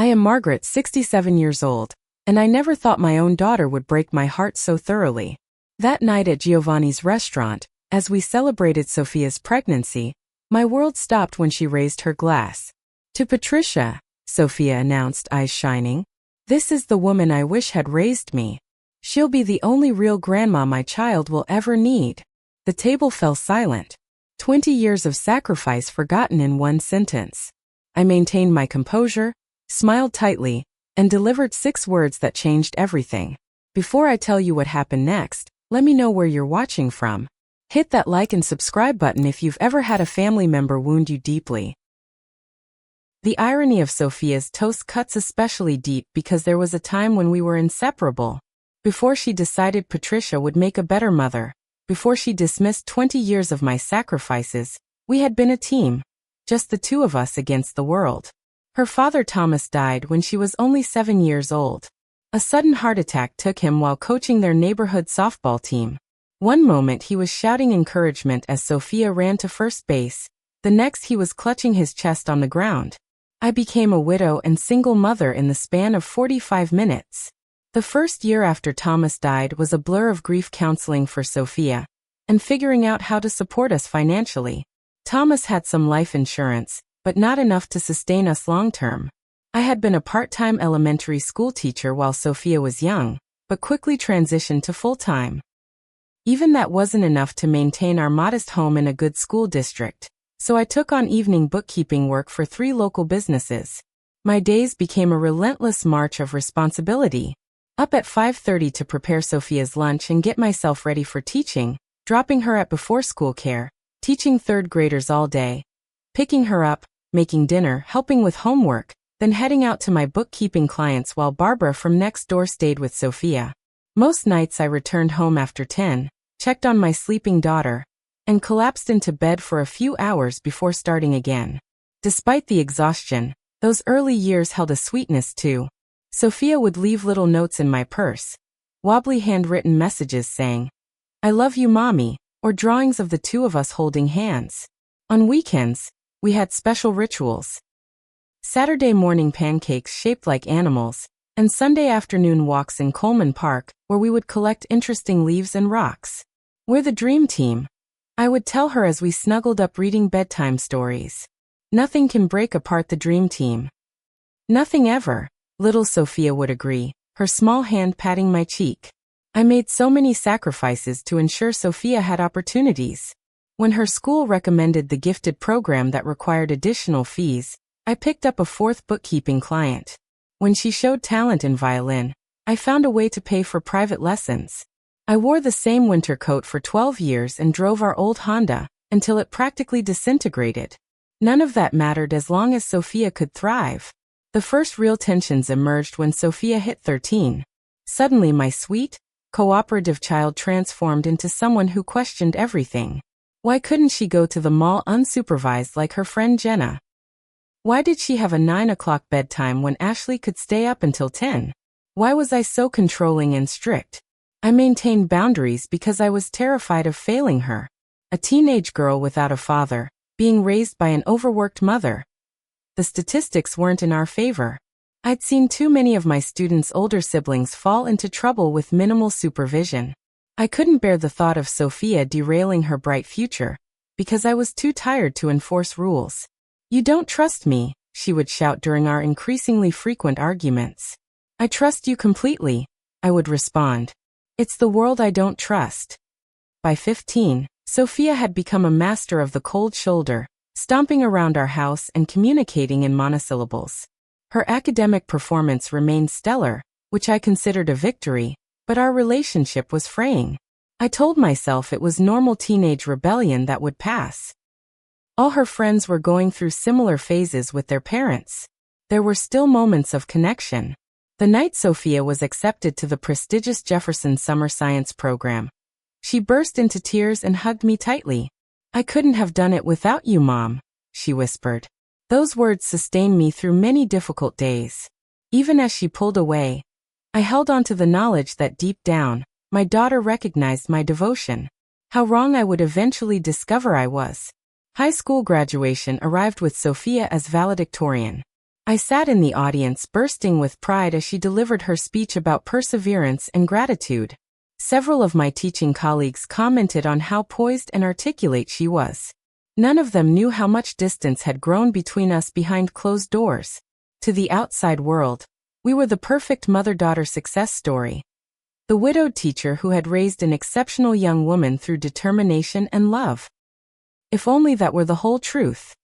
I am Margaret, 67 years old, and I never thought my own daughter would break my heart so thoroughly. That night at Giovanni's restaurant, as we celebrated Sophia's pregnancy, my world stopped when she raised her glass. To Patricia, Sophia announced, eyes shining. This is the woman I wish had raised me. She'll be the only real grandma my child will ever need. The table fell silent. 20 years of sacrifice forgotten in one sentence. I maintained my composure, smiled tightly, and delivered 6 words that changed everything. Before I tell you what happened next, let me know where you're watching from. Hit that like and subscribe button if you've ever had a family member wound you deeply. The irony of Sophia's toast cuts especially deep because there was a time when we were inseparable. Before she decided Patricia would make a better mother, before she dismissed 20 years of my sacrifices, we had been a team. Just the two of us against the world. Her father Thomas died when she was only 7 years old. A sudden heart attack took him while coaching their neighborhood softball team. One moment he was shouting encouragement as Sophia ran to first base, the next he was clutching his chest on the ground. I became a widow and single mother in the span of 45 minutes. The first year after Thomas died was a blur of grief counseling for Sophia, and figuring out how to support us financially. Thomas had some life insurance, but not enough to sustain us long-term. I had been a part-time elementary school teacher while Sophia was young, but quickly transitioned to full-time. Even that wasn't enough to maintain our modest home in a good school district, so I took on evening bookkeeping work for 3 local businesses. My days became a relentless march of responsibility. Up at 5:30 to prepare Sophia's lunch and get myself ready for teaching, dropping her at before-school care, teaching 3rd graders all day, picking her up, making dinner, helping with homework, then heading out to my bookkeeping clients while Barbara from next door stayed with Sophia. Most nights I returned home after 10, checked on my sleeping daughter, and collapsed into bed for a few hours before starting again. Despite the exhaustion, those early years held a sweetness too. Sophia would leave little notes in my purse, wobbly handwritten messages saying, "I love you, Mommy," or drawings of the two of us holding hands. On weekends, we had special rituals. Saturday morning pancakes shaped like animals, and Sunday afternoon walks in Coleman Park, where we would collect interesting leaves and rocks. We're the dream team, I would tell her as we snuggled up reading bedtime stories. Nothing can break apart the dream team. Nothing ever, little Sophia would agree, her small hand patting my cheek. I made so many sacrifices to ensure Sophia had opportunities. When her school recommended the gifted program that required additional fees, I picked up a 4th bookkeeping client. When she showed talent in violin, I found a way to pay for private lessons. I wore the same winter coat for 12 years and drove our old Honda until it practically disintegrated. None of that mattered as long as Sophia could thrive. The first real tensions emerged when Sophia hit 13. Suddenly my sweet, cooperative child transformed into someone who questioned everything. Why couldn't she go to the mall unsupervised like her friend Jenna? Why did she have a 9 o'clock bedtime when Ashley could stay up until 10? Why was I so controlling and strict? I maintained boundaries because I was terrified of failing her. A teenage girl without a father, being raised by an overworked mother. The statistics weren't in our favor. I'd seen too many of my students' older siblings fall into trouble with minimal supervision. I couldn't bear the thought of Sophia derailing her bright future, because I was too tired to enforce rules. "You don't trust me," she would shout during our increasingly frequent arguments. "I trust you completely," I would respond. "It's the world I don't trust." By 15, Sophia had become a master of the cold shoulder, stomping around our house and communicating in monosyllables. Her academic performance remained stellar, which I considered a victory, but our relationship was fraying. I told myself it was normal teenage rebellion that would pass. All her friends were going through similar phases with their parents. There were still moments of connection. The night Sophia was accepted to the prestigious Jefferson Summer Science Program, she burst into tears and hugged me tightly. "I couldn't have done it without you, Mom," she whispered. Those words sustained me through many difficult days. Even as she pulled away, I held on to the knowledge that deep down, my daughter recognized my devotion. How wrong I would eventually discover I was. High school graduation arrived with Sophia as valedictorian. I sat in the audience bursting with pride as she delivered her speech about perseverance and gratitude. Several of my teaching colleagues commented on how poised and articulate she was. None of them knew how much distance had grown between us behind closed doors. To the outside world, we were the perfect mother-daughter success story. The widowed teacher who had raised an exceptional young woman through determination and love. If only that were the whole truth.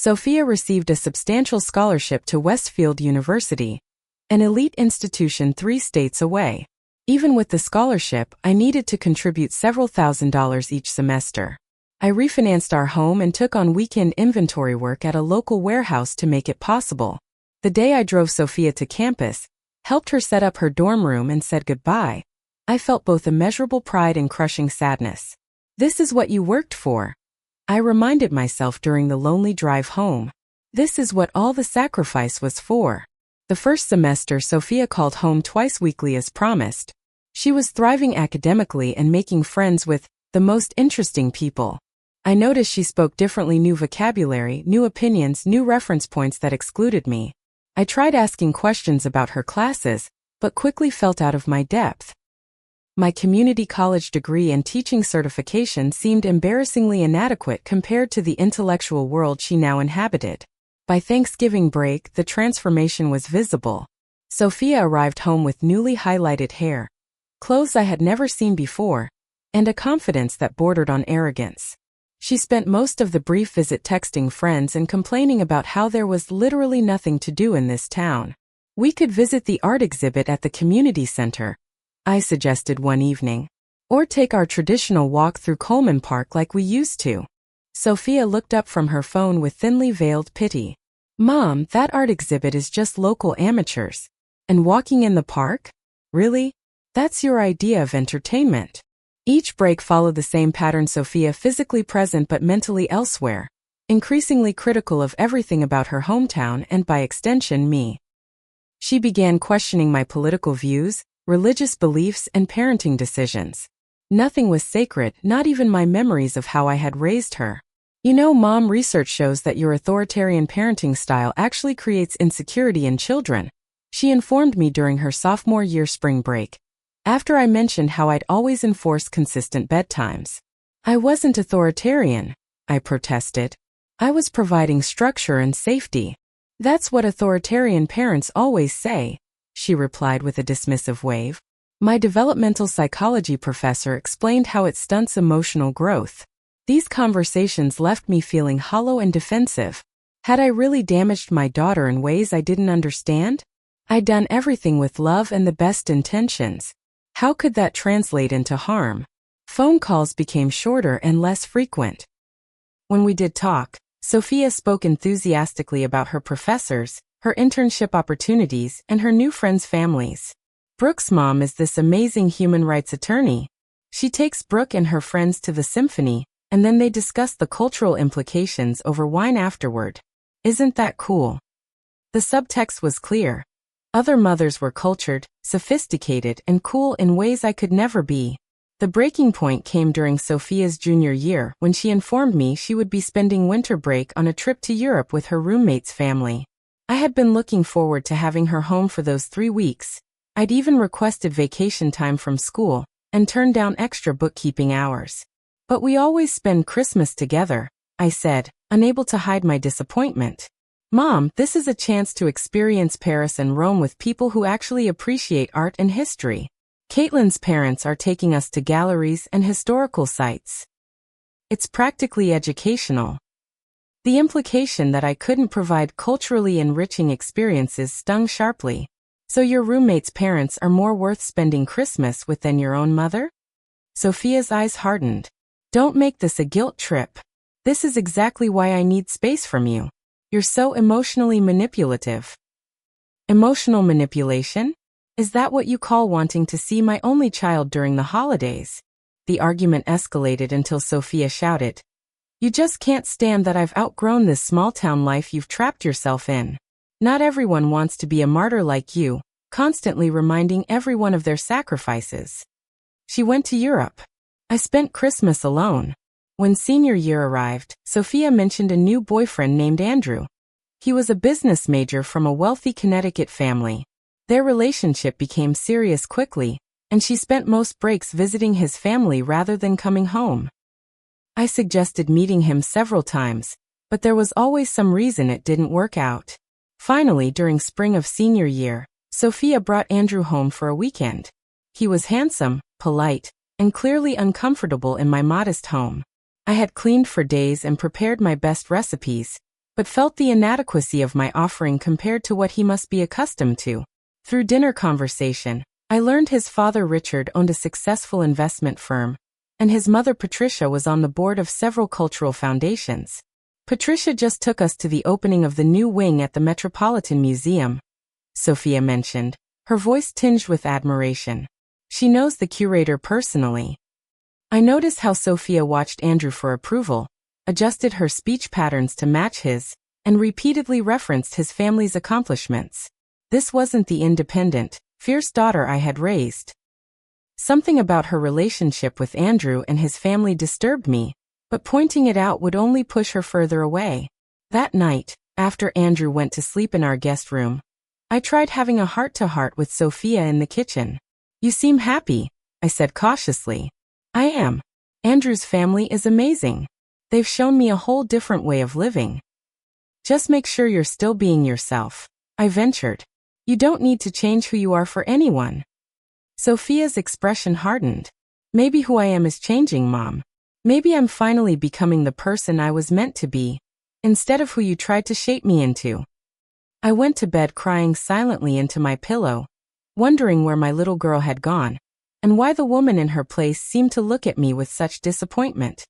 Sophia received a substantial scholarship to Westfield University, an elite institution 3 states away. Even with the scholarship, I needed to contribute several $1,000s each semester. I refinanced our home and took on weekend inventory work at a local warehouse to make it possible. The day I drove Sophia to campus, helped her set up her dorm room and said goodbye, I felt both immeasurable pride and crushing sadness. This is what you worked for. I reminded myself during the lonely drive home. This is what all the sacrifice was for. The first semester, Sophia called home twice weekly as promised. She was thriving academically and making friends with the most interesting people. I noticed she spoke differently, new vocabulary, new opinions, new reference points that excluded me. I tried asking questions about her classes, but quickly felt out of my depth. My community college degree and teaching certification seemed embarrassingly inadequate compared to the intellectual world she now inhabited. By Thanksgiving break, the transformation was visible. Sophia arrived home with newly highlighted hair, clothes I had never seen before, and a confidence that bordered on arrogance. She spent most of the brief visit texting friends and complaining about how there was literally nothing to do in this town. We could visit the art exhibit at the community center, I suggested one evening, or take our traditional walk through Coleman Park like we used to. Sophia looked up from her phone with thinly veiled pity. Mom, that art exhibit is just local amateurs. And walking in the park? Really? That's your idea of entertainment. Each break followed the same pattern, Sophia physically present but mentally elsewhere, increasingly critical of everything about her hometown and by extension me. She began questioning my political views, religious beliefs and parenting decisions. Nothing was sacred, not even my memories of how I had raised her. You know, Mom, research shows that your authoritarian parenting style actually creates insecurity in children, she informed me during her sophomore year spring break, after I mentioned how I'd always enforce consistent bedtimes. I wasn't authoritarian, I protested. I was providing structure and safety. That's what authoritarian parents always say, she replied with a dismissive wave. My developmental psychology professor explained how it stunts emotional growth. These conversations left me feeling hollow and defensive. Had I really damaged my daughter in ways I didn't understand? I'd done everything with love and the best intentions. How could that translate into harm? Phone calls became shorter and less frequent. When we did talk, Sophia spoke enthusiastically about her professors, her internship opportunities, and her new friends' families. Brooke's mom is this amazing human rights attorney. She takes Brooke and her friends to the symphony, and then they discuss the cultural implications over wine afterward. Isn't that cool? The subtext was clear. Other mothers were cultured, sophisticated, and cool in ways I could never be. The breaking point came during Sophia's junior year when she informed me she would be spending winter break on a trip to Europe with her roommate's family. I had been looking forward to having her home for those 3 weeks. I'd even requested vacation time from school and turned down extra bookkeeping hours. But we always spend Christmas together, I said, unable to hide my disappointment. Mom, this is a chance to experience Paris and Rome with people who actually appreciate art and history. Caitlin's parents are taking us to galleries and historical sites. It's practically educational. The implication that I couldn't provide culturally enriching experiences stung sharply. So your roommate's parents are more worth spending Christmas with than your own mother? Sophia's eyes hardened. Don't make this a guilt trip. This is exactly why I need space from you. You're so emotionally manipulative. Emotional manipulation? Is that what you call wanting to see my only child during the holidays? The argument escalated until Sophia shouted, You just can't stand that I've outgrown this small-town life you've trapped yourself in. Not everyone wants to be a martyr like you, constantly reminding everyone of their sacrifices. She went to Europe. I spent Christmas alone. When senior year arrived, Sophia mentioned a new boyfriend named Andrew. He was a business major from a wealthy Connecticut family. Their relationship became serious quickly, and she spent most breaks visiting his family rather than coming home. I suggested meeting him several times, but there was always some reason it didn't work out. Finally, during spring of senior year, Sophia brought Andrew home for a weekend. He was handsome, polite, and clearly uncomfortable in my modest home. I had cleaned for days and prepared my best recipes, but felt the inadequacy of my offering compared to what he must be accustomed to. Through dinner conversation, I learned his father Richard owned a successful investment firm, and his mother Patricia was on the board of several cultural foundations. Patricia just took us to the opening of the new wing at the Metropolitan Museum, Sophia mentioned, her voice tinged with admiration. She knows the curator personally. I noticed how Sophia watched Andrew for approval, adjusted her speech patterns to match his, and repeatedly referenced his family's accomplishments. This wasn't the independent, fierce daughter I had raised. Something about her relationship with Andrew and his family disturbed me, but pointing it out would only push her further away. That night, after Andrew went to sleep in our guest room, I tried having a heart-to-heart with Sophia in the kitchen. "You seem happy," I said cautiously. "I am. Andrew's family is amazing. They've shown me a whole different way of living." "Just make sure you're still being yourself," I ventured. "You don't need to change who you are for anyone." Sophia's expression hardened. "Maybe who I am is changing, Mom. Maybe I'm finally becoming the person I was meant to be, instead of who you tried to shape me into." I went to bed crying silently into my pillow, wondering where my little girl had gone, and why the woman in her place seemed to look at me with such disappointment.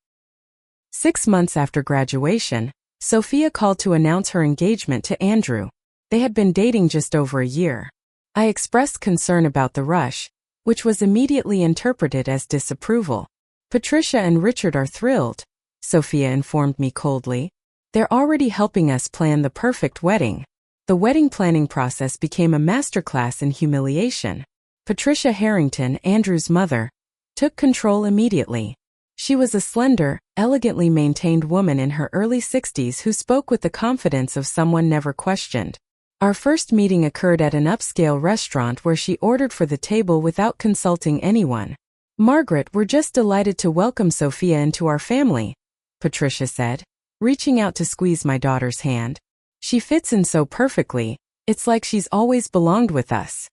6 months after graduation, Sophia called to announce her engagement to Andrew. They had been dating just over a year. I expressed concern about the rush, which was immediately interpreted as disapproval. "Patricia and Richard are thrilled," Sophia informed me coldly. "They're already helping us plan the perfect wedding." The wedding planning process became a masterclass in humiliation. Patricia Harrington, Andrew's mother, took control immediately. She was a slender, elegantly maintained woman in her early 60s who spoke with the confidence of someone never questioned. Our first meeting occurred at an upscale restaurant where she ordered for the table without consulting anyone. "Margaret, we're just delighted to welcome Sophia into our family," Patricia said, reaching out to squeeze my daughter's hand. "She fits in so perfectly, it's like she's always belonged with us."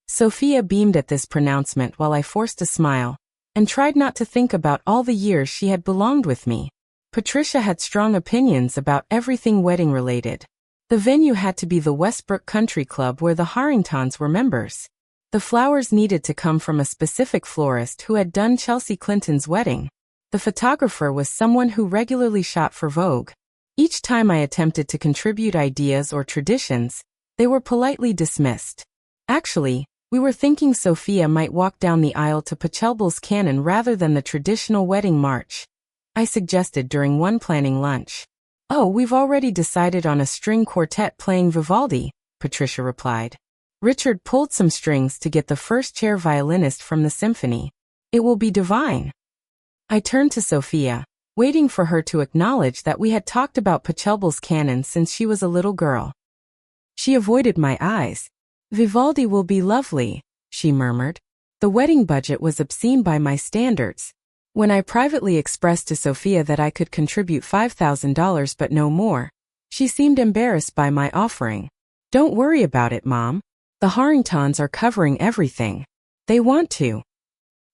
Sophia beamed at this pronouncement while I forced a smile, and tried not to think about all the years she had belonged with me. Patricia had strong opinions about everything wedding-related. The venue had to be the Westbrook Country Club where the Harringtons were members. The flowers needed to come from a specific florist who had done Chelsea Clinton's wedding. The photographer was someone who regularly shot for Vogue. Each time I attempted to contribute ideas or traditions, they were politely dismissed. Actually, we were thinking Sophia might walk down the aisle to Pachelbel's canon rather than the traditional wedding march, I suggested during one planning lunch. "Oh, we've already decided on a string quartet playing Vivaldi," Patricia replied. "Richard pulled some strings to get the first-chair violinist from the symphony. It will be divine." I turned to Sophia, waiting for her to acknowledge that we had talked about Pachelbel's canon since she was a little girl. She avoided my eyes. "Vivaldi will be lovely," she murmured. The wedding budget was obscene by my standards. When I privately expressed to Sophia that I could contribute $5,000 but no more, she seemed embarrassed by my offering. "Don't worry about it, Mom. The Harringtons are covering everything. They want to.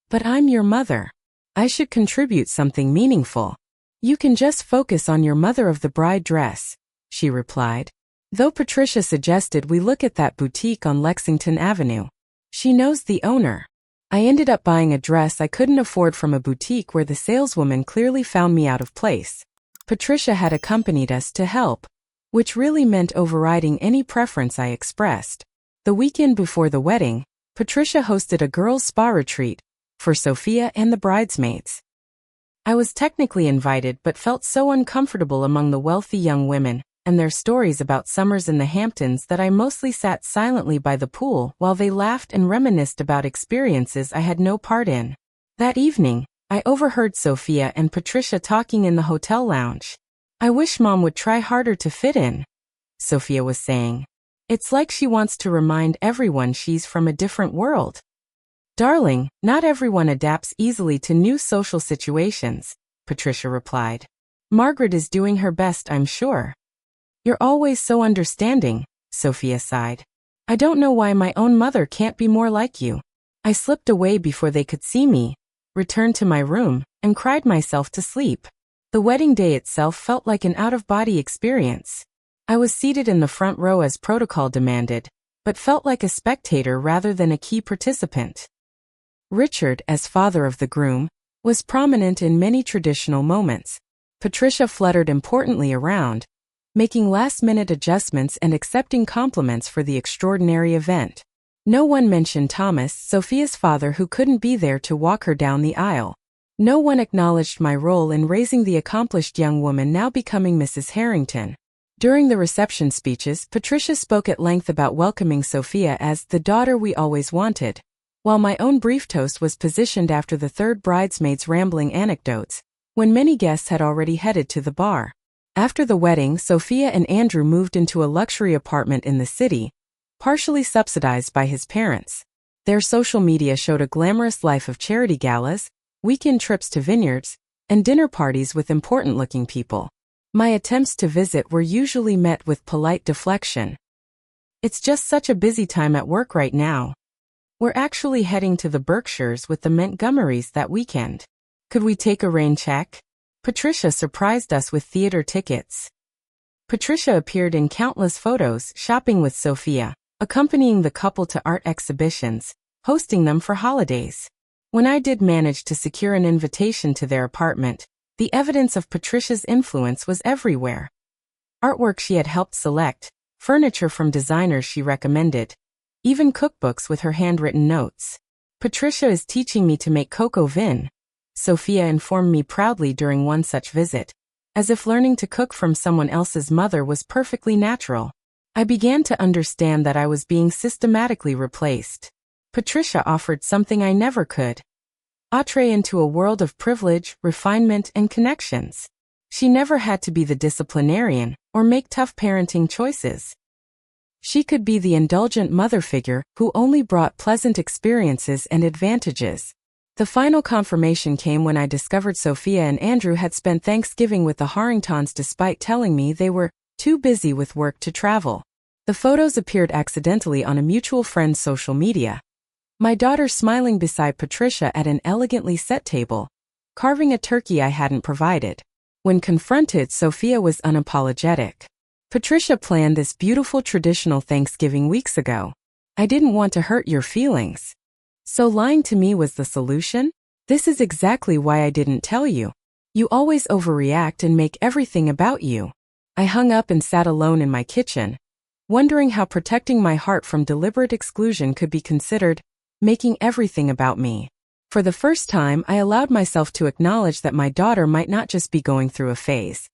But I'm your mother. I should contribute something meaningful." "You can just focus on your mother of the bride dress," she replied. Though Patricia suggested we look at that boutique on Lexington Avenue. She knows the owner. I ended up buying a dress I couldn't afford from a boutique where the saleswoman clearly found me out of place. Patricia had accompanied us to help, which really meant overriding any preference I expressed. The weekend before the wedding, Patricia hosted a girls' spa retreat for Sophia and the bridesmaids. I was technically invited but felt so uncomfortable among the wealthy young women and their stories about summers in the Hamptons that I mostly sat silently by the pool while they laughed and reminisced about experiences I had no part in. That evening, I overheard Sophia and Patricia talking in the hotel lounge. "I wish Mom would try harder to fit in," Sophia was saying. It's like she wants to remind everyone she's from a different world. Darling, not everyone adapts easily to new social situations, Patricia replied. Margaret is doing her best, I'm sure. You're always so understanding, Sophia sighed. I don't know why my own mother can't be more like you. I slipped away before they could see me, returned to my room, and cried myself to sleep. The wedding day itself felt like an out-of-body experience. I was seated in the front row as protocol demanded, but felt like a spectator rather than a key participant. Richard, as father of the groom, was prominent in many traditional moments. Patricia fluttered importantly around, making last-minute adjustments and accepting compliments for the extraordinary event. No one mentioned Thomas, Sophia's father, who couldn't be there to walk her down the aisle. No one acknowledged my role in raising the accomplished young woman now becoming Mrs. Harrington. During the reception speeches, Patricia spoke at length about welcoming Sophia as the daughter we always wanted, while my own brief toast was positioned after the third bridesmaid's rambling anecdotes, when many guests had already headed to the bar. After the wedding, Sophia and Andrew moved into a luxury apartment in the city, partially subsidized by his parents. Their social media showed a glamorous life of charity galas, weekend trips to vineyards, and dinner parties with important-looking people. My attempts to visit were usually met with polite deflection. It's just such a busy time at work right now. We're actually heading to the Berkshires with the Montgomerys that weekend. Could we take a rain check? Patricia surprised us with theater tickets. Patricia appeared in countless photos, shopping with Sophia, accompanying the couple to art exhibitions, hosting them for holidays. When I did manage to secure an invitation to their apartment, the evidence of Patricia's influence was everywhere. Artwork she had helped select, furniture from designers she recommended, even cookbooks with her handwritten notes. Patricia is teaching me to make cocoa vin, Sophia informed me proudly during one such visit, as if learning to cook from someone else's mother was perfectly natural. I began to understand that I was being systematically replaced. Patricia offered something I never could. Entree into a world of privilege, refinement, and connections. She never had to be the disciplinarian or make tough parenting choices. She could be the indulgent mother figure who only brought pleasant experiences and advantages. The final confirmation came when I discovered Sophia and Andrew had spent Thanksgiving with the Harringtons despite telling me they were too busy with work to travel. The photos appeared accidentally on a mutual friend's social media. My daughter smiling beside Patricia at an elegantly set table, carving a turkey I hadn't provided. When confronted, Sophia was unapologetic. Patricia planned this beautiful traditional Thanksgiving weeks ago. I didn't want to hurt your feelings. So lying to me was the solution? This is exactly why I didn't tell you. You always overreact and make everything about you. I hung up and sat alone in my kitchen, wondering how protecting my heart from deliberate exclusion could be considered making everything about me. For the first time, I allowed myself to acknowledge that my daughter might not just be going through a phase.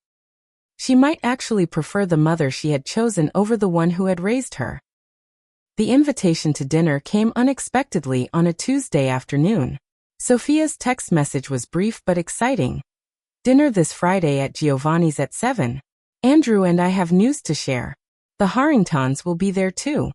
She might actually prefer the mother she had chosen over the one who had raised her. The invitation to dinner came unexpectedly on a Tuesday afternoon. Sophia's text message was brief but exciting. Dinner this Friday at Giovanni's at 7. Andrew and I have news to share. The Harringtons will be there too.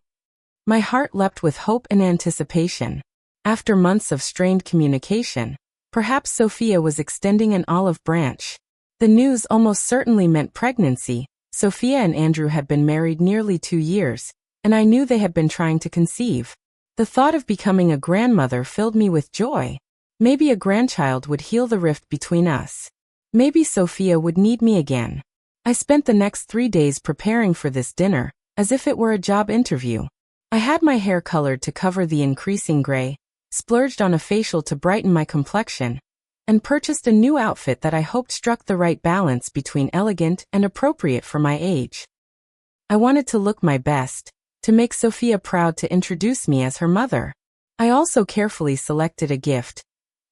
My heart leapt with hope and anticipation. After months of strained communication, perhaps Sophia was extending an olive branch. The news almost certainly meant pregnancy. Sophia and Andrew had been married nearly 2 years, and I knew they had been trying to conceive. The thought of becoming a grandmother filled me with joy. Maybe a grandchild would heal the rift between us. Maybe Sophia would need me again. I spent the next 3 days preparing for this dinner, as if it were a job interview. I had my hair colored to cover the increasing gray, splurged on a facial to brighten my complexion, and purchased a new outfit that I hoped struck the right balance between elegant and appropriate for my age. I wanted to look my best, to make Sophia proud to introduce me as her mother. I also carefully selected a gift,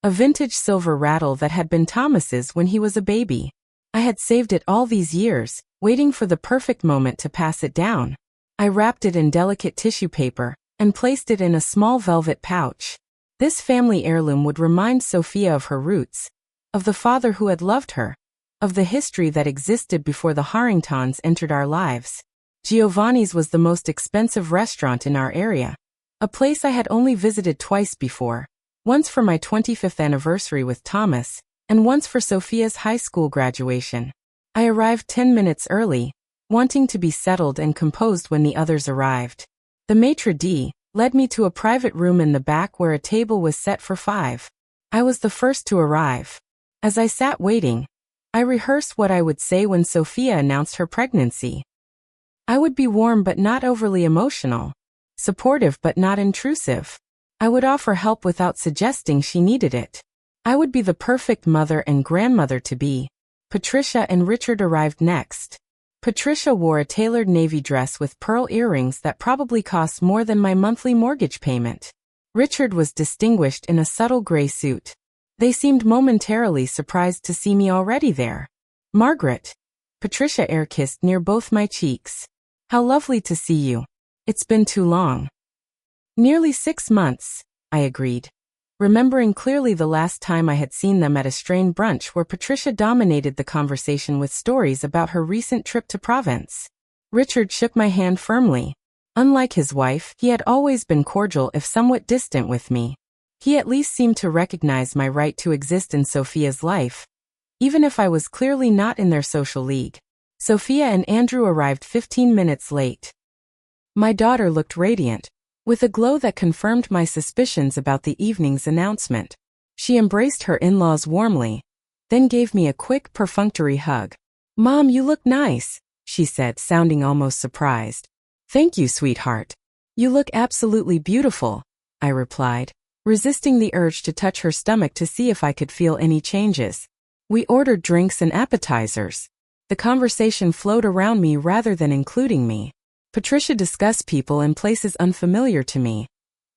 a vintage silver rattle that had been Thomas's when he was a baby. I had saved it all these years, waiting for the perfect moment to pass it down. I wrapped it in delicate tissue paper and placed it in a small velvet pouch. This family heirloom would remind Sophia of her roots, of the father who had loved her, of the history that existed before the Harringtons entered our lives. Giovanni's was the most expensive restaurant in our area, a place I had only visited twice before, once for my 25th anniversary with Thomas, and once for Sophia's high school graduation. I arrived 10 minutes early, wanting to be settled and composed when the others arrived. The maitre d' led me to a private room in the back where a table was set for 5. I was the first to arrive. As I sat waiting, I rehearsed what I would say when Sophia announced her pregnancy. I would be warm but not overly emotional, supportive but not intrusive. I would offer help without suggesting she needed it. I would be the perfect mother and grandmother to be. Patricia and Richard arrived next. Patricia wore a tailored navy dress with pearl earrings that probably cost more than my monthly mortgage payment. Richard was distinguished in a subtle gray suit. They seemed momentarily surprised to see me already there. Margaret. Patricia air-kissed near both my cheeks. How lovely to see you. It's been too long. Nearly 6 months, I agreed, remembering clearly the last time I had seen them at a strained brunch where Patricia dominated the conversation with stories about her recent trip to Provence. Richard shook my hand firmly. Unlike his wife, he had always been cordial if somewhat distant with me. He at least seemed to recognize my right to exist in Sophia's life, even if I was clearly not in their social league. Sophia and Andrew arrived 15 minutes late. My daughter looked radiant, with a glow that confirmed my suspicions about the evening's announcement. She embraced her in-laws warmly, then gave me a quick, perfunctory hug. "Mom, you look nice," she said, sounding almost surprised. "Thank you, sweetheart. You look absolutely beautiful," I replied, resisting the urge to touch her stomach to see if I could feel any changes. We ordered drinks and appetizers. The conversation flowed around me rather than including me. Patricia discussed people and places unfamiliar to me,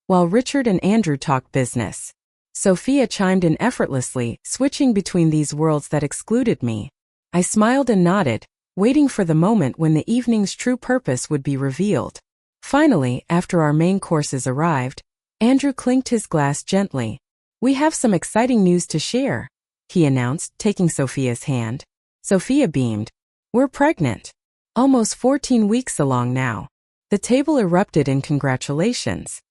while Richard and Andrew talked business. Sophia chimed in effortlessly, switching between these worlds that excluded me. I smiled and nodded, waiting for the moment when the evening's true purpose would be revealed. Finally, after our main courses arrived, Andrew clinked his glass gently. "We have some exciting news to share," he announced, taking Sophia's hand. Sophia beamed. "We're pregnant. Almost 14 weeks along now." The table erupted in congratulations.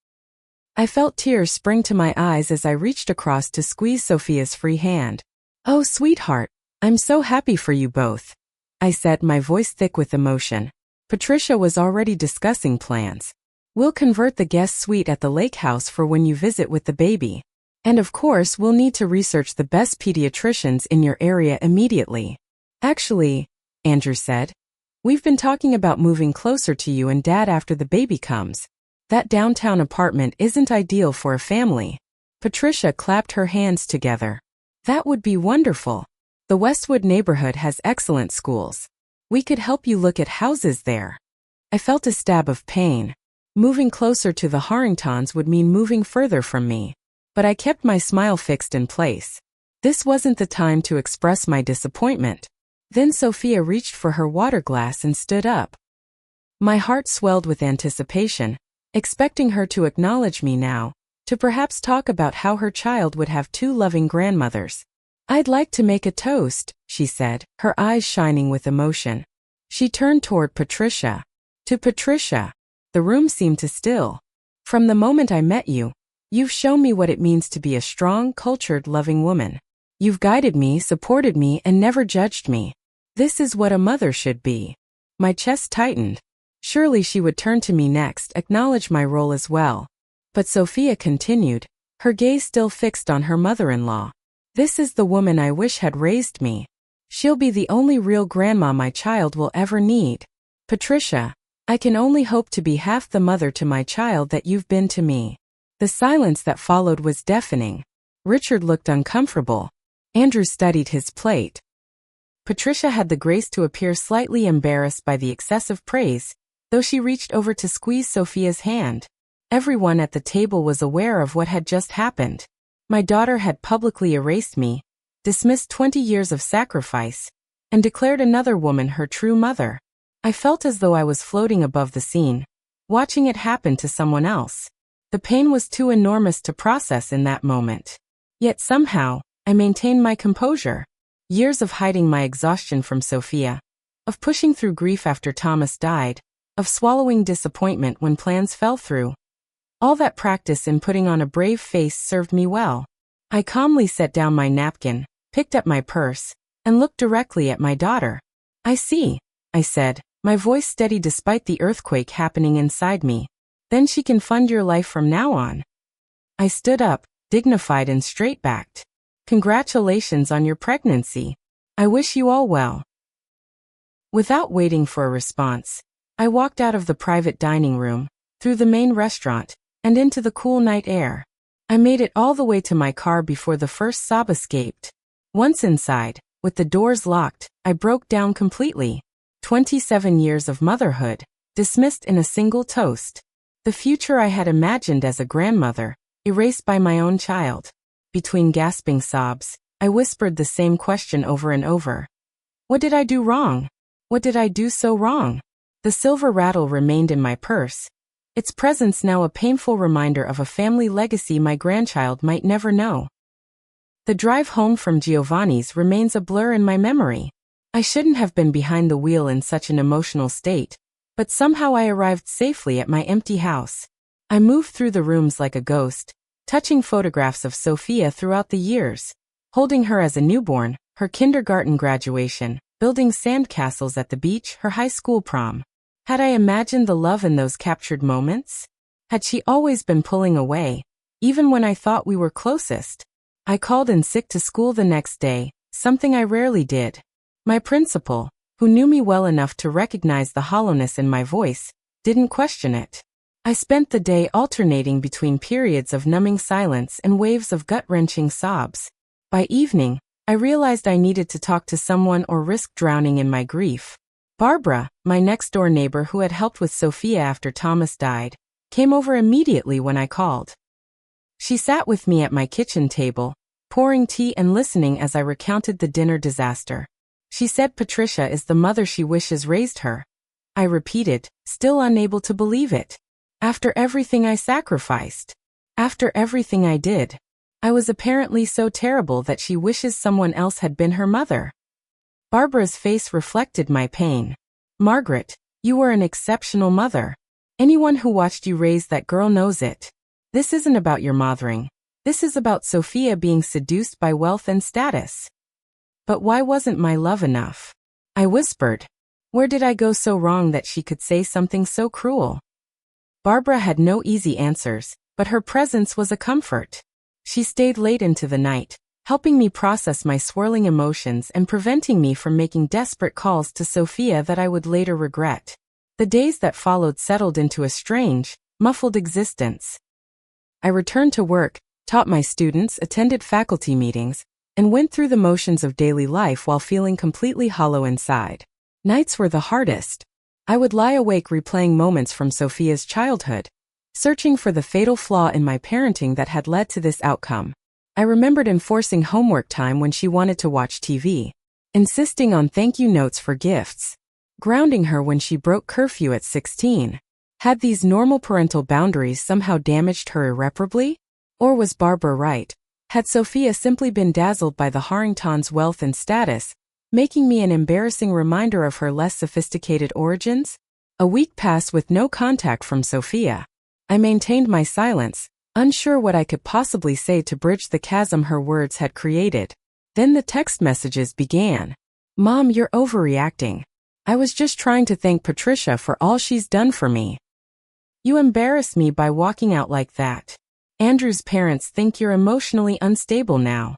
I felt tears spring to my eyes as I reached across to squeeze Sophia's free hand. "Oh, sweetheart, I'm so happy for you both," I said, my voice thick with emotion. Patricia was already discussing plans. "We'll convert the guest suite at the lake house for when you visit with the baby. And of course, we'll need to research the best pediatricians in your area immediately." "Actually," Andrew said, "we've been talking about moving closer to you and Dad after the baby comes. That downtown apartment isn't ideal for a family." Patricia clapped her hands together. "That would be wonderful. The Westwood neighborhood has excellent schools. We could help you look at houses there." I felt a stab of pain. Moving closer to the Harringtons would mean moving further from me. But I kept my smile fixed in place. This wasn't the time to express my disappointment. Then Sophia reached for her water glass and stood up. My heart swelled with anticipation, expecting her to acknowledge me now, to perhaps talk about how her child would have 2 loving grandmothers. "I'd like to make a toast," she said, her eyes shining with emotion. She turned toward Patricia. To Patricia. The room seemed to still. "From the moment I met you, you've shown me what it means to be a strong, cultured, loving woman. You've guided me, supported me, and never judged me. This is what a mother should be." My chest tightened. Surely she would turn to me next, acknowledge my role as well. But Sophia continued, her gaze still fixed on her mother-in-law. "This is the woman I wish had raised me. She'll be the only real grandma my child will ever need. Patricia, I can only hope to be half the mother to my child that you've been to me." The silence that followed was deafening. Richard looked uncomfortable. Andrew studied his plate. Patricia had the grace to appear slightly embarrassed by the excessive praise, though she reached over to squeeze Sophia's hand. Everyone at the table was aware of what had just happened. My daughter had publicly erased me, dismissed 20 years of sacrifice, and declared another woman her true mother. I felt as though I was floating above the scene, watching it happen to someone else. The pain was too enormous to process in that moment. Yet somehow, I maintained my composure. Years of hiding my exhaustion from Sophia, of pushing through grief after Thomas died, of swallowing disappointment when plans fell through. All that practice in putting on a brave face served me well. I calmly set down my napkin, picked up my purse, and looked directly at my daughter. "I see," I said, my voice steady despite the earthquake happening inside me. "Then she can fund your life from now on." I stood up, dignified and straight-backed. "Congratulations on your pregnancy. I wish you all well." Without waiting for a response, I walked out of the private dining room, through the main restaurant, and into the cool night air. I made it all the way to my car before the first sob escaped. Once inside, with the doors locked, I broke down completely. 27 years of motherhood, dismissed in a single toast. The future I had imagined as a grandmother, erased by my own child. Between gasping sobs, I whispered the same question over and over. What did I do wrong? What did I do so wrong? The silver rattle remained in my purse, its presence now a painful reminder of a family legacy my grandchild might never know. The drive home from Giovanni's remains a blur in my memory. I shouldn't have been behind the wheel in such an emotional state, but somehow I arrived safely at my empty house. I moved through the rooms like a ghost, touching photographs of Sophia throughout the years, holding her as a newborn, her kindergarten graduation, building sandcastles at the beach, her high school prom. Had I imagined the love in those captured moments? Had she always been pulling away, even when I thought we were closest? I called in sick to school the next day, something I rarely did. My principal, who knew me well enough to recognize the hollowness in my voice, didn't question it. I spent the day alternating between periods of numbing silence and waves of gut-wrenching sobs. By evening, I realized I needed to talk to someone or risk drowning in my grief. Barbara, my next-door neighbor who had helped with Sophia after Thomas died, came over immediately when I called. She sat with me at my kitchen table, pouring tea and listening as I recounted the dinner disaster. She said Patricia is the mother she wishes raised her. I repeated, still unable to believe it. After everything I sacrificed. After everything I did. I was apparently so terrible that she wishes someone else had been her mother. Barbara's face reflected my pain. Margaret, you were an exceptional mother. Anyone who watched you raise that girl knows it. This isn't about your mothering. This is about Sophia being seduced by wealth and status. But why wasn't my love enough? I whispered. Where did I go so wrong that she could say something so cruel? Barbara had no easy answers, but her presence was a comfort. She stayed late into the night, helping me process my swirling emotions and preventing me from making desperate calls to Sophia that I would later regret. The days that followed settled into a strange, muffled existence. I returned to work, taught my students, attended faculty meetings, and went through the motions of daily life while feeling completely hollow inside. Nights were the hardest. I would lie awake replaying moments from Sophia's childhood, searching for the fatal flaw in my parenting that had led to this outcome. I remembered enforcing homework time when she wanted to watch TV, insisting on thank you notes for gifts, grounding her when she broke curfew at 16. Had these normal parental boundaries somehow damaged her irreparably? Or was Barbara right? Had Sophia simply been dazzled by the Harringtons' wealth and status, making me an embarrassing reminder of her less sophisticated origins? A week passed with no contact from Sophia. I maintained my silence, unsure what I could possibly say to bridge the chasm her words had created. Then the text messages began. Mom, you're overreacting. I was just trying to thank Patricia for all she's done for me. You embarrass me by walking out like that. Andrew's parents think you're emotionally unstable now.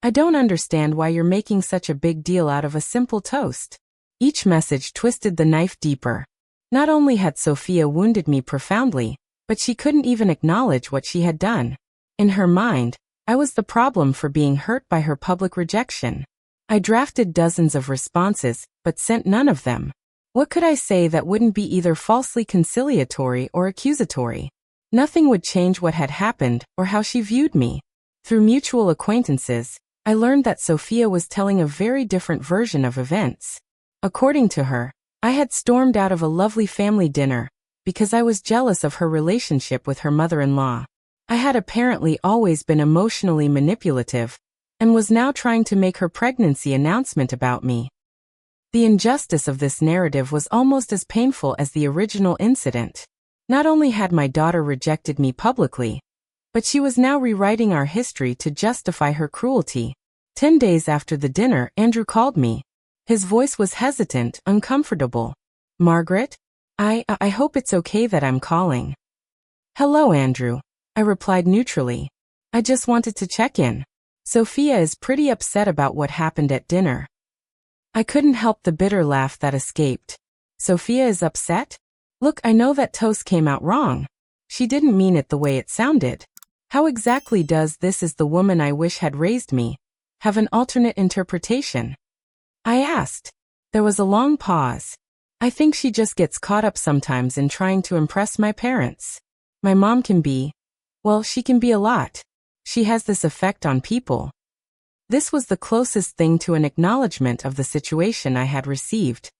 I don't understand why you're making such a big deal out of a simple toast. Each message twisted the knife deeper. Not only had Sophia wounded me profoundly, but she couldn't even acknowledge what she had done. In her mind, I was the problem for being hurt by her public rejection. I drafted dozens of responses, but sent none of them. What could I say that wouldn't be either falsely conciliatory or accusatory? Nothing would change what had happened or how she viewed me. Through mutual acquaintances, I learned that Sophia was telling a very different version of events. According to her, I had stormed out of a lovely family dinner because I was jealous of her relationship with her mother-in-law. I had apparently always been emotionally manipulative and was now trying to make her pregnancy announcement about me. The injustice of this narrative was almost as painful as the original incident. Not only had my daughter rejected me publicly, but she was now rewriting our history to justify her cruelty. 10 days after the dinner, Andrew called me. His voice was hesitant, uncomfortable. "Margaret? I hope it's okay that I'm calling." "Hello, Andrew," I replied neutrally. "I just wanted to check in. Sophia is pretty upset about what happened at dinner." I couldn't help the bitter laugh that escaped. "Sophia is upset? Look, I know that toast came out wrong. She didn't mean it the way it sounded. How exactly does 'this is the woman I wish had raised me' have an alternate interpretation?" I asked. There was a long pause. "I think she just gets caught up sometimes in trying to impress my parents. My mom can be, well, she can be a lot. She has this effect on people." This was the closest thing to an acknowledgement of the situation I had received.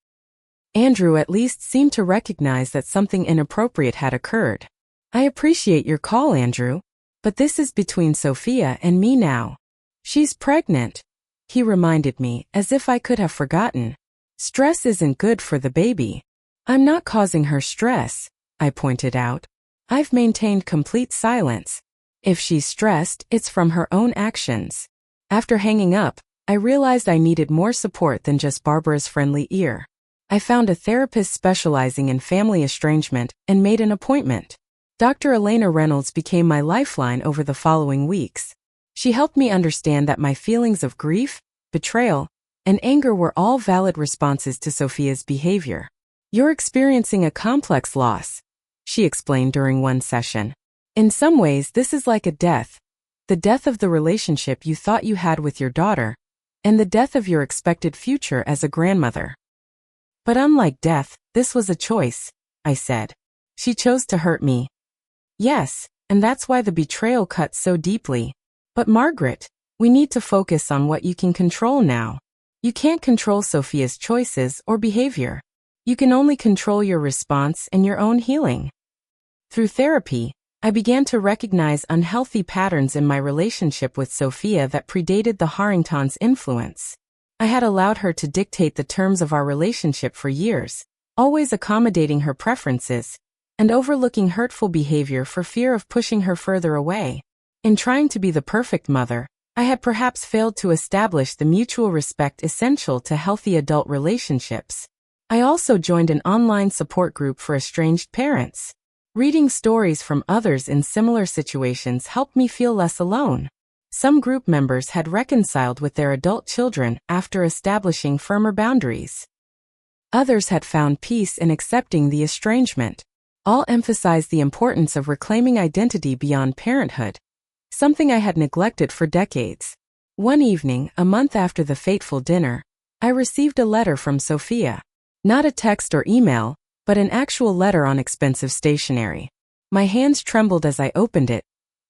Andrew at least seemed to recognize that something inappropriate had occurred. "I appreciate your call, Andrew, but this is between Sophia and me now. She's pregnant," he reminded me, as if I could have forgotten. "Stress isn't good for the baby." "I'm not causing her stress," I pointed out. "I've maintained complete silence. If she's stressed, it's from her own actions." After hanging up, I realized I needed more support than just Barbara's friendly ear. I found a therapist specializing in family estrangement and made an appointment. Dr. Elena Reynolds became my lifeline over the following weeks. She helped me understand that my feelings of grief, betrayal, and anger were all valid responses to Sophia's behavior. "You're experiencing a complex loss," she explained during one session. "In some ways, this is like a death. The death of the relationship you thought you had with your daughter, and the death of your expected future as a grandmother." "But unlike death, this was a choice," I said. "She chose to hurt me." "Yes, and that's why the betrayal cuts so deeply. But Margaret, we need to focus on what you can control now. You can't control Sophia's choices or behavior. You can only control your response and your own healing." Through therapy, I began to recognize unhealthy patterns in my relationship with Sophia that predated the Harringtons' influence. I had allowed her to dictate the terms of our relationship for years, always accommodating her preferences, and overlooking hurtful behavior for fear of pushing her further away. In trying to be the perfect mother, I had perhaps failed to establish the mutual respect essential to healthy adult relationships. I also joined an online support group for estranged parents. Reading stories from others in similar situations helped me feel less alone. Some group members had reconciled with their adult children after establishing firmer boundaries. Others had found peace in accepting the estrangement. All emphasized the importance of reclaiming identity beyond parenthood, something I had neglected for decades. One evening, a month after the fateful dinner, I received a letter from Sophia. Not a text or email, but an actual letter on expensive stationery. My hands trembled as I opened it,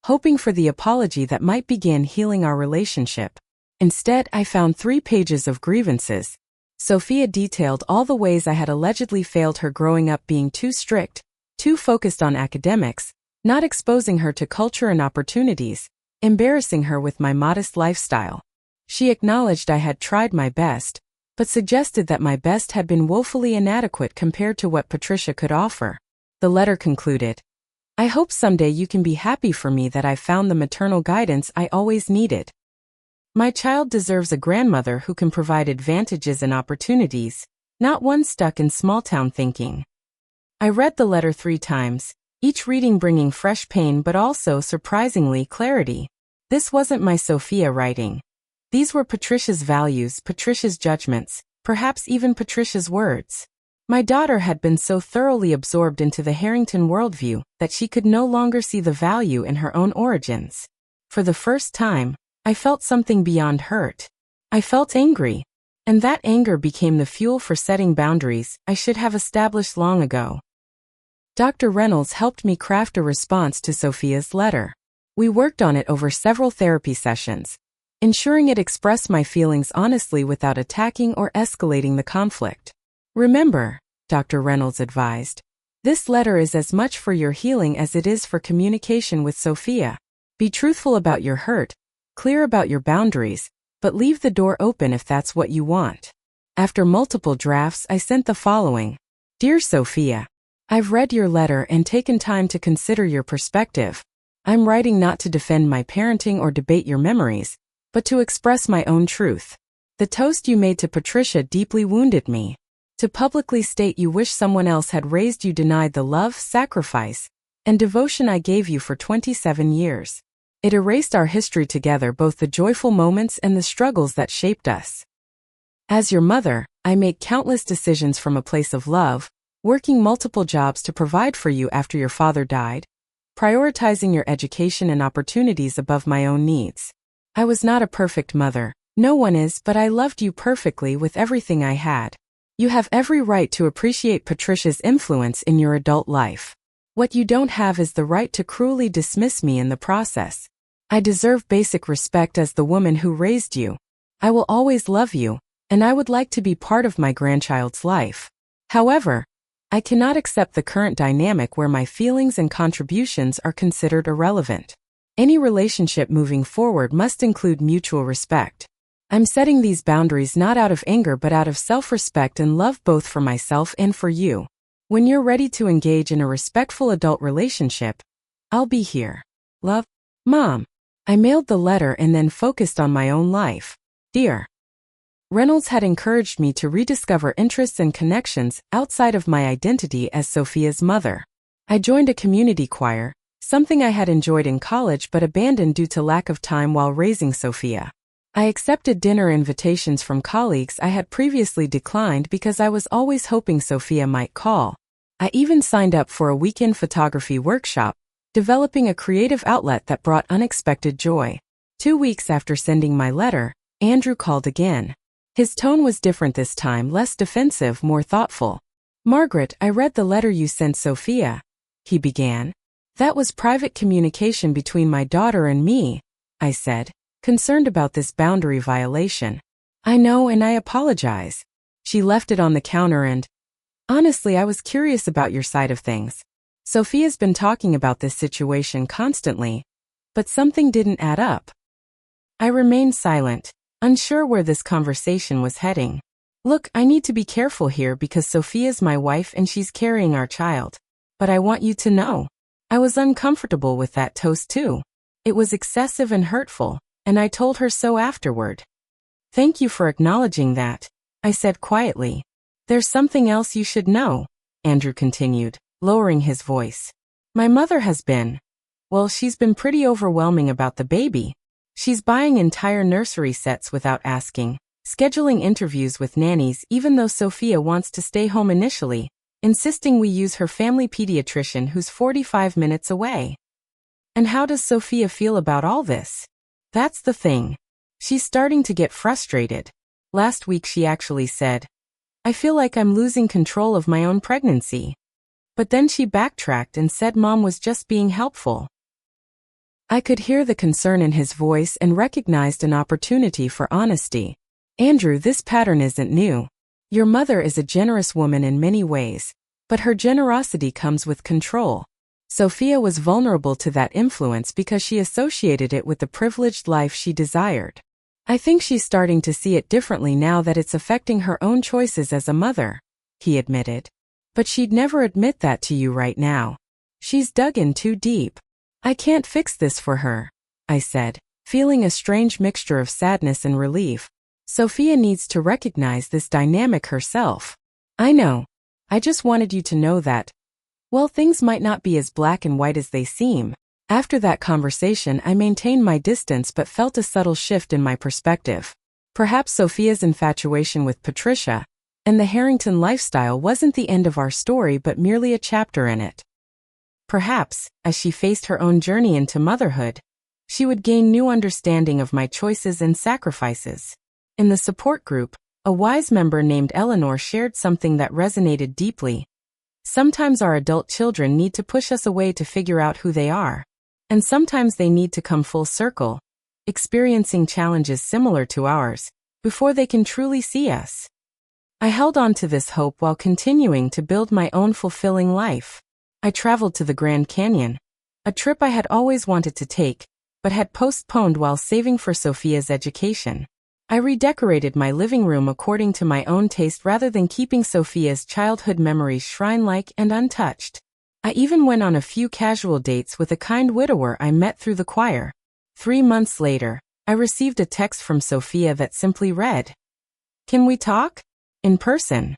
hoping for the apology that might begin healing our relationship. Instead, I found 3 pages of grievances. Sophia detailed all the ways I had allegedly failed her growing up, being too strict, too focused on academics, not exposing her to culture and opportunities, embarrassing her with my modest lifestyle. She acknowledged I had tried my best, but suggested that my best had been woefully inadequate compared to what Patricia could offer. The letter concluded, "I hope someday you can be happy for me that I found the maternal guidance I always needed. My child deserves a grandmother who can provide advantages and opportunities, not one stuck in small-town thinking." I read the letter 3 times, each reading bringing fresh pain but also, surprisingly, clarity. This wasn't my Sophia writing. These were Patricia's values, Patricia's judgments, perhaps even Patricia's words. My daughter had been so thoroughly absorbed into the Harrington worldview that she could no longer see the value in her own origins. For the first time, I felt something beyond hurt. I felt angry. And that anger became the fuel for setting boundaries I should have established long ago. Dr. Reynolds helped me craft a response to Sophia's letter. We worked on it over several therapy sessions, ensuring it expressed my feelings honestly without attacking or escalating the conflict. "Remember," Dr. Reynolds advised, "this letter is as much for your healing as it is for communication with Sophia. Be truthful about your hurt, clear about your boundaries, but leave the door open if that's what you want." After multiple drafts, I sent the following. Dear Sophia, I've read your letter and taken time to consider your perspective. I'm writing not to defend my parenting or debate your memories, but to express my own truth. The toast you made to Patricia deeply wounded me. To publicly state you wish someone else had raised you denied the love, sacrifice, and devotion I gave you for 27 years. It erased our history together, both the joyful moments and the struggles that shaped us. As your mother, I made countless decisions from a place of love, working multiple jobs to provide for you after your father died, prioritizing your education and opportunities above my own needs. I was not a perfect mother, no one is, but I loved you perfectly with everything I had. You have every right to appreciate Patricia's influence in your adult life. What you don't have is the right to cruelly dismiss me in the process. I deserve basic respect as the woman who raised you. I will always love you, and I would like to be part of my grandchild's life. However, I cannot accept the current dynamic where my feelings and contributions are considered irrelevant. Any relationship moving forward must include mutual respect. I'm setting these boundaries not out of anger but out of self-respect and love, both for myself and for you. When you're ready to engage in a respectful adult relationship, I'll be here. Love, Mom. I mailed the letter and then focused on my own life. Dear Reynolds had encouraged me to rediscover interests and connections outside of my identity as Sophia's mother. I joined a community choir, something I had enjoyed in college but abandoned due to lack of time while raising Sophia. I accepted dinner invitations from colleagues I had previously declined because I was always hoping Sophia might call. I even signed up for a weekend photography workshop, developing a creative outlet that brought unexpected joy. 2 weeks after sending my letter, Andrew called again. His tone was different this time, less defensive, more thoughtful. Margaret, I read the letter you sent Sophia, he began. That was private communication between my daughter and me, I said, concerned about this boundary violation. I know, and I apologize. She left it on the counter and, honestly, I was curious about your side of things. Sophia's been talking about this situation constantly, but something didn't add up. I remained silent, unsure where this conversation was heading. Look, I need to be careful here because Sophia's my wife and she's carrying our child. But I want you to know, I was uncomfortable with that toast too. It was excessive and hurtful, and I told her so afterward. Thank you for acknowledging that, I said quietly. There's something else you should know, Andrew continued, lowering his voice. My mother has been, well, she's been pretty overwhelming about the baby. She's buying entire nursery sets without asking, scheduling interviews with nannies even though Sophia wants to stay home initially, insisting we use her family pediatrician who's 45 minutes away. And how does Sophia feel about all this? That's the thing. She's starting to get frustrated. Last week she actually said, I feel like I'm losing control of my own pregnancy. But then she backtracked and said Mom was just being helpful. I could hear the concern in his voice and recognized an opportunity for honesty. Andrew, this pattern isn't new. Your mother is a generous woman in many ways, but her generosity comes with control. Sophia was vulnerable to that influence because she associated it with the privileged life she desired. I think she's starting to see it differently now that it's affecting her own choices as a mother, he admitted. But she'd never admit that to you right now. She's dug in too deep. I can't fix this for her, I said, feeling a strange mixture of sadness and relief. Sophia needs to recognize this dynamic herself. I know. I just wanted you to know that, well, things might not be as black and white as they seem. After that conversation, I maintained my distance but felt a subtle shift in my perspective. Perhaps Sophia's infatuation with Patricia and the Harrington lifestyle wasn't the end of our story but merely a chapter in it. Perhaps, as she faced her own journey into motherhood, she would gain new understanding of my choices and sacrifices. In the support group, a wise member named Eleanor shared something that resonated deeply. Sometimes our adult children need to push us away to figure out who they are. And sometimes they need to come full circle, experiencing challenges similar to ours, before they can truly see us. I held on to this hope while continuing to build my own fulfilling life. I traveled to the Grand Canyon, a trip I had always wanted to take, but had postponed while saving for Sophia's education. I redecorated my living room according to my own taste rather than keeping Sophia's childhood memories shrine-like and untouched. I even went on a few casual dates with a kind widower I met through the choir. 3 months later, I received a text from Sophia that simply read, "Can we talk? In person?"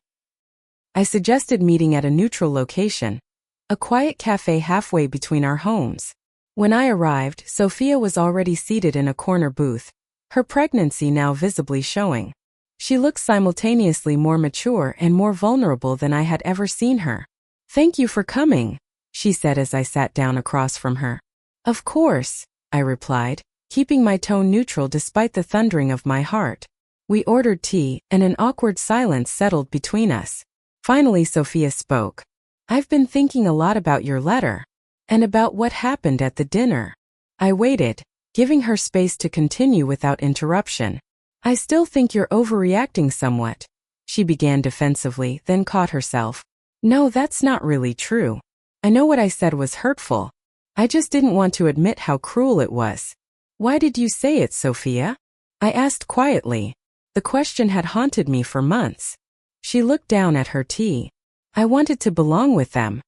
I suggested meeting at a neutral location, a quiet cafe halfway between our homes. When I arrived, Sophia was already seated in a corner booth, her pregnancy now visibly showing. She looked simultaneously more mature and more vulnerable than I had ever seen her. "Thank you for coming," she said as I sat down across from her. "Of course," I replied, keeping my tone neutral despite the thundering of my heart. We ordered tea, and an awkward silence settled between us. Finally, Sophia spoke. "I've been thinking a lot about your letter, and about what happened at the dinner." I waited, giving her space to continue without interruption. "I still think you're overreacting somewhat," she began defensively, then caught herself. "No, that's not really true. I know what I said was hurtful. I just didn't want to admit how cruel it was." "Why did you say it, Sophia?" I asked quietly. The question had haunted me for months. She looked down at her tea. "I wanted to belong with them.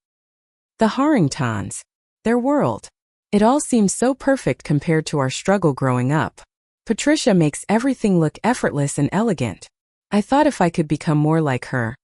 The Harringtons. Their world. It all seems so perfect compared to our struggle growing up. Patricia makes everything look effortless and elegant. I thought if I could become more like her,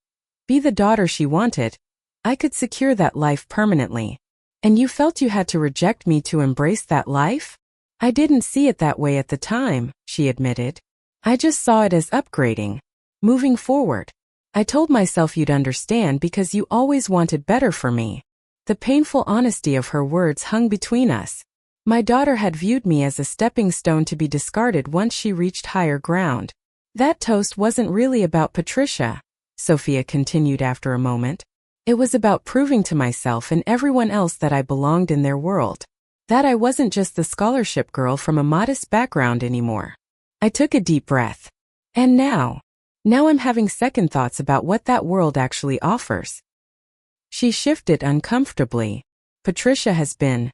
be the daughter she wanted, I could secure that life permanently. And you felt you had to reject me to embrace that life?" "I didn't see it that way at the time," she admitted. "I just saw it as upgrading. Moving forward. I told myself you'd understand because you always wanted better for me." The painful honesty of her words hung between us. My daughter had viewed me as a stepping stone to be discarded once she reached higher ground. "That toast wasn't really about Patricia," Sophia continued after a moment. "It was about proving to myself and everyone else that I belonged in their world. That I wasn't just the scholarship girl from a modest background anymore." I took a deep breath. "And now I'm having second thoughts about what that world actually offers." She shifted uncomfortably. "Patricia has been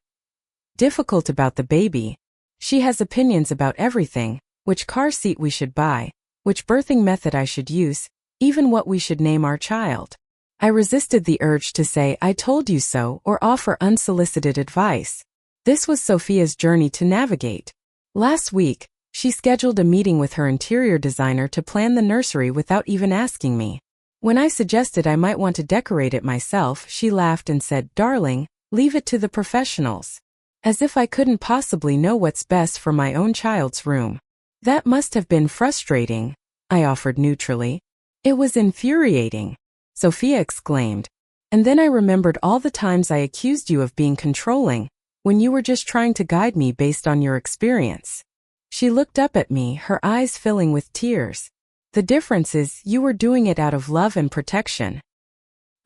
difficult about the baby. She has opinions about everything, which car seat we should buy, which birthing method I should use, even what we should name our child." I resisted the urge to say "I told you so" or offer unsolicited advice. This was Sophia's journey to navigate. Last week, she scheduled a meeting with her interior designer to plan the nursery without even asking me. When I suggested I might want to decorate it myself, she laughed and said, "Darling, leave it to the professionals." As if I couldn't possibly know what's best for my own child's room. "That must have been frustrating," I offered neutrally. "It was infuriating," Sophia exclaimed. "And then I remembered all the times I accused you of being controlling, when you were just trying to guide me based on your experience." She looked up at me, her eyes filling with tears. "The difference is you were doing it out of love and protection.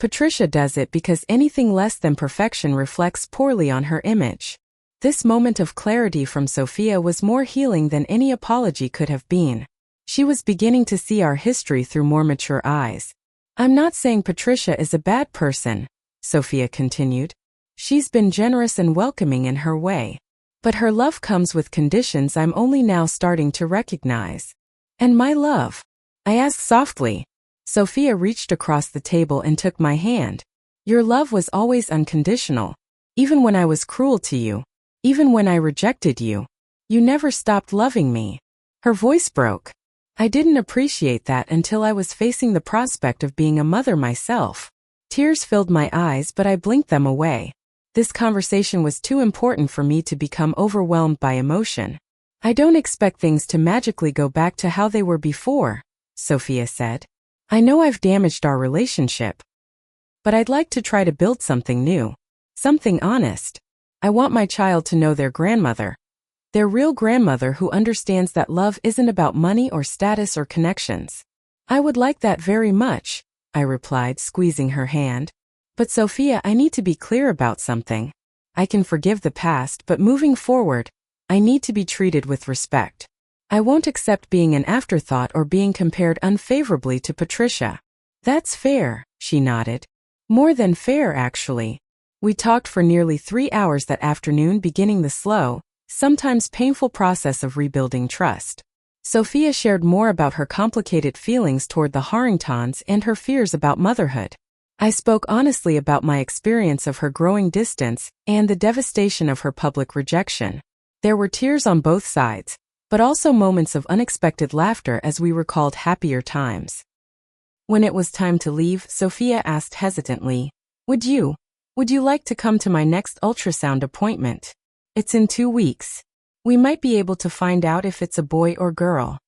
Patricia does it because anything less than perfection reflects poorly on her image." This moment of clarity from Sophia was more healing than any apology could have been. She was beginning to see our history through more mature eyes. "I'm not saying Patricia is a bad person," Sophia continued. "She's been generous and welcoming in her way. But her love comes with conditions I'm only now starting to recognize." "And my love?" I asked softly. Sophia reached across the table and took my hand. "Your love was always unconditional. Even when I was cruel to you. Even when I rejected you. You never stopped loving me." Her voice broke. I didn't appreciate that until I was facing the prospect of being a mother myself. Tears filled my eyes, but I blinked them away. This conversation was too important for me to become overwhelmed by emotion. "I don't expect things to magically go back to how they were before," Sophia said. "I know I've damaged our relationship. But I'd like to try to build something new. Something honest. I want my child to know their grandmother. Their real grandmother who understands that love isn't about money or status or connections." "I would like that very much," I replied, squeezing her hand. "But Sophia, I need to be clear about something. I can forgive the past, but moving forward, I need to be treated with respect. I won't accept being an afterthought or being compared unfavorably to Patricia." "That's fair," she nodded. "More than fair, actually." We talked for nearly 3 hours that afternoon, beginning the slow, sometimes painful process of rebuilding trust. Sophia shared more about her complicated feelings toward the Harringtons and her fears about motherhood. I spoke honestly about my experience of her growing distance and the devastation of her public rejection. There were tears on both sides, but also moments of unexpected laughter as we recalled happier times. When it was time to leave, Sophia asked hesitantly, Would you like to come to my next ultrasound appointment? It's in 2 weeks. We might be able to find out if it's a boy or girl."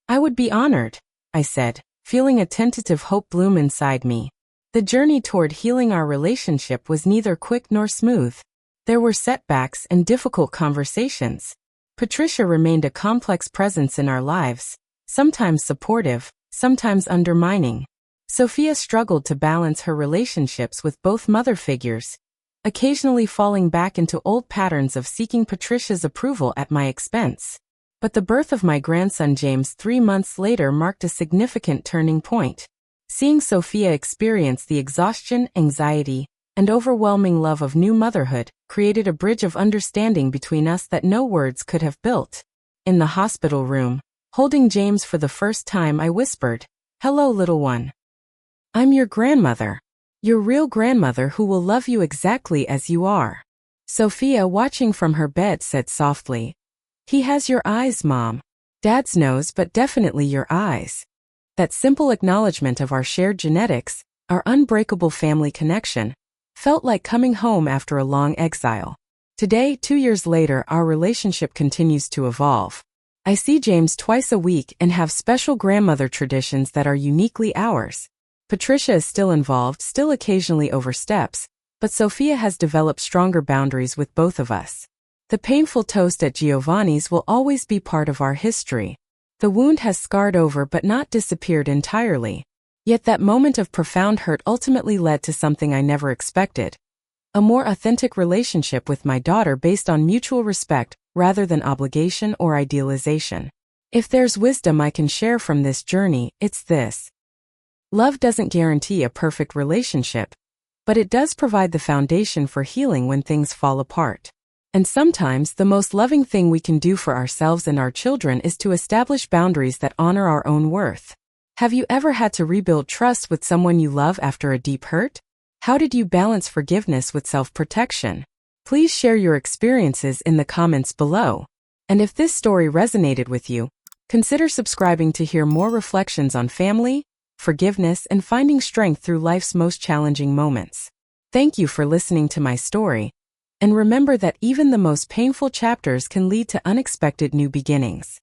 "I would be honored," I said, feeling a tentative hope bloom inside me. The journey toward healing our relationship was neither quick nor smooth. There were setbacks and difficult conversations. Patricia remained a complex presence in our lives, sometimes supportive, sometimes undermining. Sophia struggled to balance her relationships with both mother figures, occasionally falling back into old patterns of seeking Patricia's approval at my expense. But the birth of my grandson James 3 months later marked a significant turning point. Seeing Sophia experience the exhaustion, anxiety, and overwhelming love of new motherhood created a bridge of understanding between us that no words could have built. In the hospital room, holding James for the first time, I whispered, "Hello, little one. I'm your grandmother. Your real grandmother who will love you exactly as you are." Sophia, watching from her bed, said softly, "He has your eyes, Mom. Dad's nose, but definitely your eyes." That simple acknowledgement of our shared genetics, our unbreakable family connection, felt like coming home after a long exile. Today, 2 years later, our relationship continues to evolve. I see James twice a week and have special grandmother traditions that are uniquely ours. Patricia is still involved, still occasionally oversteps, but Sophia has developed stronger boundaries with both of us. The painful toast at Giovanni's will always be part of our history. The wound has scarred over but not disappeared entirely. Yet that moment of profound hurt ultimately led to something I never expected. A more authentic relationship with my daughter based on mutual respect rather than obligation or idealization. If there's wisdom I can share from this journey, it's this. Love doesn't guarantee a perfect relationship, but it does provide the foundation for healing when things fall apart. And sometimes the most loving thing we can do for ourselves and our children is to establish boundaries that honor our own worth. Have you ever had to rebuild trust with someone you love after a deep hurt? How did you balance forgiveness with self-protection? Please share your experiences in the comments below. And if this story resonated with you, consider subscribing to hear more reflections on family, forgiveness, and finding strength through life's most challenging moments. Thank you for listening to my story, and remember that even the most painful chapters can lead to unexpected new beginnings.